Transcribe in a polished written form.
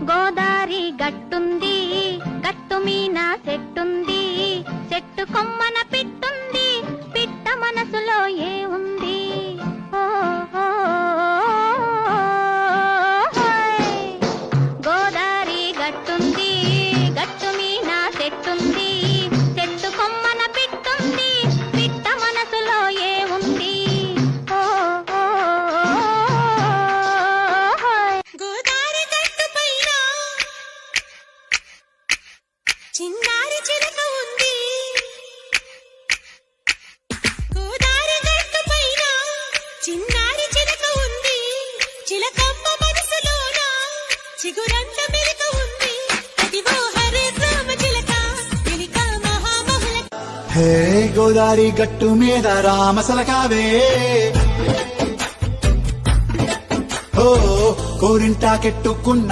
గోదారి గట్టుంది, గట్టు మీన చెట్టుంది, చెట్టు కొమ్మన పిట్టుంది, పిట్ట మనసులో ఏ ఉంది? గోదారి గట్టుంది, గట్టు మీన చెట్టుంది, చెట్టు కొమ్మన పిట్టుంది, పిట్ట మనసులో ఏ ఉంది? గోదారి గట్టు పైన చిన్నారి చిలక ఉంది. గోదారి గట్టు పైన చిన్నారి చిలక ఉంది. చిలకమ్మ మనసులోన చిగురంత మెలిక ఉంది. అదిగో హరే రామ చిలక చిలిక మహామహుల. హే గోదారి గట్టు మీద రామసలకావే, ఓ కోరింటా కెట్టుకున్న